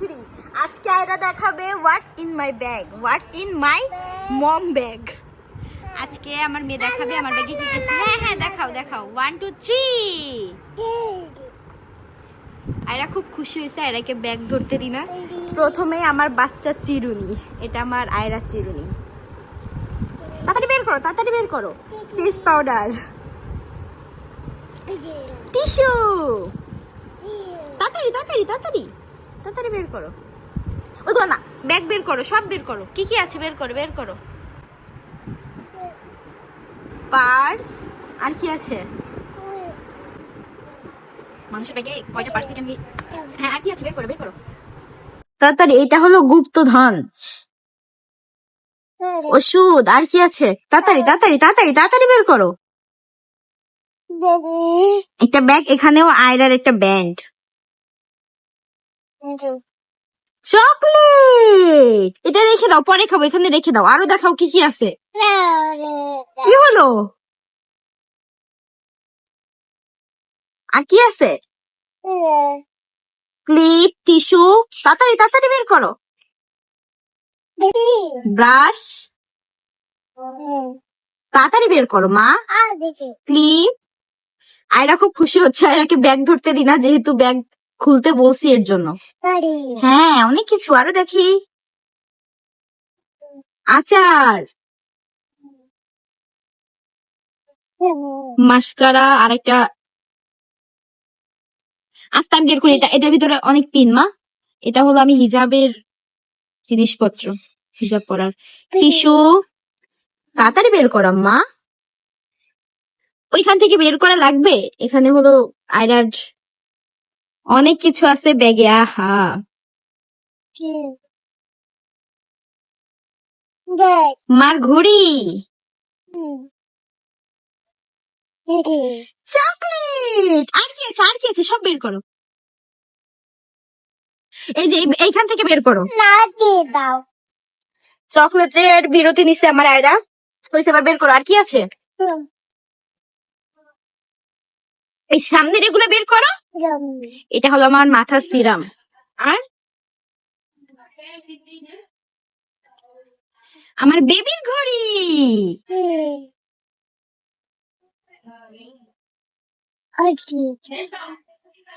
3। আজকে আয়রা দেখাবে what's in my bag, what's in my mom bag. আজকে আমার মেয়ে দেখাবে আমার ব্যাগে কি আছে। হ্যাঁ হ্যাঁ দেখাও দেখাও, 1 2 3। আয়রা খুব খুশি হয়েছে, আয়রাকে ব্যাগ ধরতে দিই না। প্রথমে আমার বাচ্চা চিরুনি, এটা আমার আয়রা চিরুনি। তাড়াতাড়ি বের করো, তাড়াতাড়ি বের করো। ফেস পাউডার, টিস্যু, তাড়াতাড়ি তাড়াতাড়ি তাড়াতাড়ি তাড়াতাড়ি বের করো। ওগুলো না, ব্যাগ বের করো, সব বের করো। কি কি আছে বের করো, বের করো। পার্স, আর কি আছে? মানুষের ব্যাগে কয়টা পার্স থেকে আমি। হ্যাঁ আর কি আছে বের করো, বের করো তাড়াতাড়ি। এটা হলো গুপ্তধন, ওষুধ। আর কি আছে? তাড়াতাড়ি তাড়াতাড়ি তাড়াতাড়ি তাড়াতাড়ি বের করো। একটা ব্যাগ, এখানেও আয়রার একটা ব্যান্ড। চকলেট, এটা রেখে দাও, পরে খাবো, এখানে রেখে দাও। আরো দেখাও কি কি আছে। কি হলো? আর কি আছে? ক্লিপ, টিস্যু, তাড়াতাড়ি তাড়াতাড়ি বের করো। ব্রাশ, তাড়াতাড়ি বের করো মা। ক্লিপ। আয়রা খুব খুশি হচ্ছে, আয়রাকে ব্যাগ ধরতে দি না, যেহেতু ব্যাগ খুলতে বলছি এর জন্য। হ্যাঁ অনেক কিছু, আরো দেখি। আচার, মাস্কারা, আর একটা। আস্তে আমি বের করি, এটার ভিতরে অনেক পিন মা। এটা হলো আমি হিজাবের জিনিসপত্র, হিজাব পরার। টিস্যু, তাড়াতাড়ি বের করা মা। ওইখান থেকে বের করা লাগবে। এখানে হলো আয়রার অনেক কিছু আছে ব্যাগে। আহা, মার ঘড়ি, চকলেট। আর কি আছে, আর কি আছে, সব বের করো। এই যে এইখান থেকে বের করো। চকলেটের বিরতি নিচ্ছে আমার আয়রা, হয়েছে, এবার বের করো। আর কি আছে? এই সামনের এগুলো বের করো। এটা হলো আমার মাথার সিরাম। আর আমার বেবির ঘড়ি,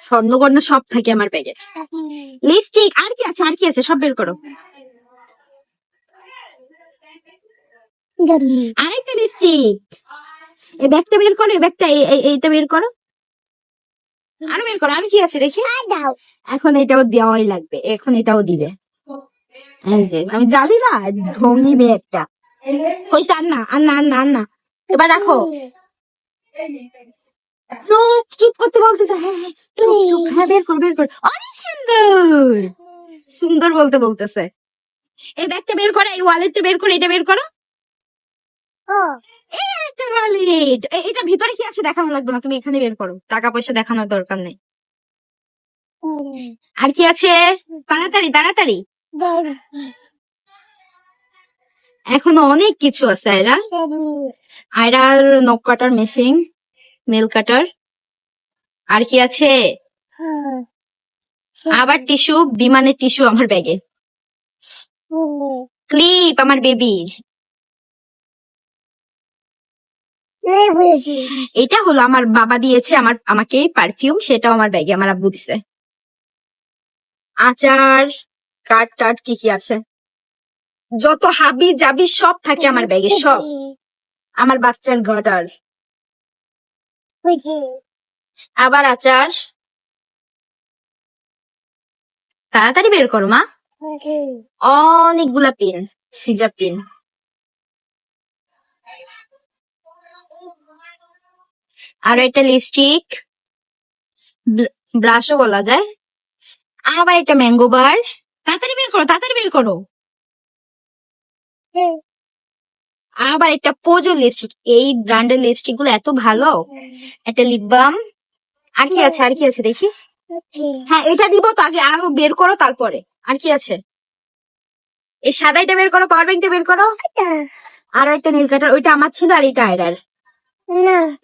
স্বর্ণগর্ণ সব থাকে আমার ব্যাগে। লিপস্টিক, আর কি আছে, আর কি আছে, সব বের করো। আরেকটা লিপস্টিক। এই ব্যাগটা বের করো, এই ব্যাগটা, এইটা বের করো। আরো বের করো, আর কি আছে দেখি। এখন এটাও দেওয়াই লাগবে, এখন এটাও দিবে। এই যে আমি জানি না, ঢঙ্গি মেয়ে একটা। হইছে, আর না আর না আর না আর না, এবার রাখো। চুপ চুপ করতে বলতেছে। হ্যাঁ হ্যাঁ চুপ চুপ, হ্যাঁ বের কর বের কর। অনেক সুন্দর, সুন্দর বলতে বলতেছে। এই ব্যাগটা বের করো, এই ওয়ালেটটা বের করো, এটা বের করো। এই একটা ওয়ালেট, এটা ভিতরে কি আছে দেখানো লাগবে না, তুমি এখানে বের করো, টাকা পয়সা দেখানোর দরকার নেই। আর কি আছে? তাড়াতাড়ি তাড়াতাড়ি। এখনো অনেক কিছু আছে আয়রা। আয়রার নখ কাটার মেশিন, নেল কাটার। আর কি আছে? আবার টিস্যু, বিমানের টিস্যু আমার ব্যাগে। ক্লিপ আমার বেবির। এটা হলো আমার বাবা দিয়েছে আমাকে পারফিউম, সেটাও আমার ব্যাগে, আমার আব্বু দিছে। আচার, কাঠ টাট, কি কি আছে, যত হাবি জাবি সব থাকে আমার ব্যাগে, সব। আমার বাচ্চার গডার, আবার আচার। তাড়াতাড়ি বের করো মা। অনেকগুলা পিন, হিজাব পিন। আর একটা লিপস্টিক, ব্রাশও বলা যায়। আবার একটা ম্যাঙ্গো বার। তাড়াতাড়ি বের করো, তাড়াতাড়ি বের করো। আবার একটা পোজো লিপস্টিক, এই ব্র্যান্ডের লিপস্টিক গুলো এত ভালো। একটা লিপ বাম। আর কি আছে, আর কি আছে দেখি। হ্যাঁ এটা দিব তো, আগে আরো বের করো তারপরে। আর কি আছে? এই সাদাইটা বের করো, পাওয়ার ব্যাংকটা বের করো। আর একটা নীল কাটার, ওইটা আমার ছিল, আর এটা আয়রার।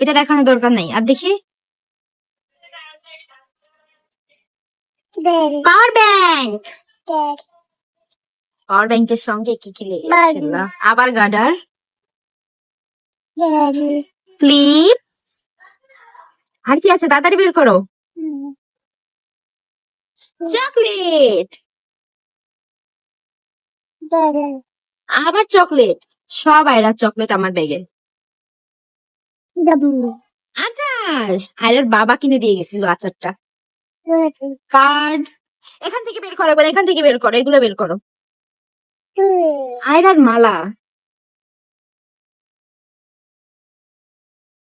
এটা দেখানোর দরকার নেই। আর দেখি, পাওয়ার ব্যাংক। পাওয়ার ব্যাংকের সঙ্গে কি কি লেগেছিল? আবার গার্ডার, ক্লিপ, আর কি আছে তাড়াতাড়ি বের করো। চকলেট, আবার চকলেট, সব আয়রার চকলেট আমার ব্যাগে। আচার, আয়রার বাবা কিনে দিয়ে গেছিল আচারটা। কার্ড, এখান থেকে বের করো, এবার এখান থেকে বের করো, এগুলো বের করো। আয়রার মালা,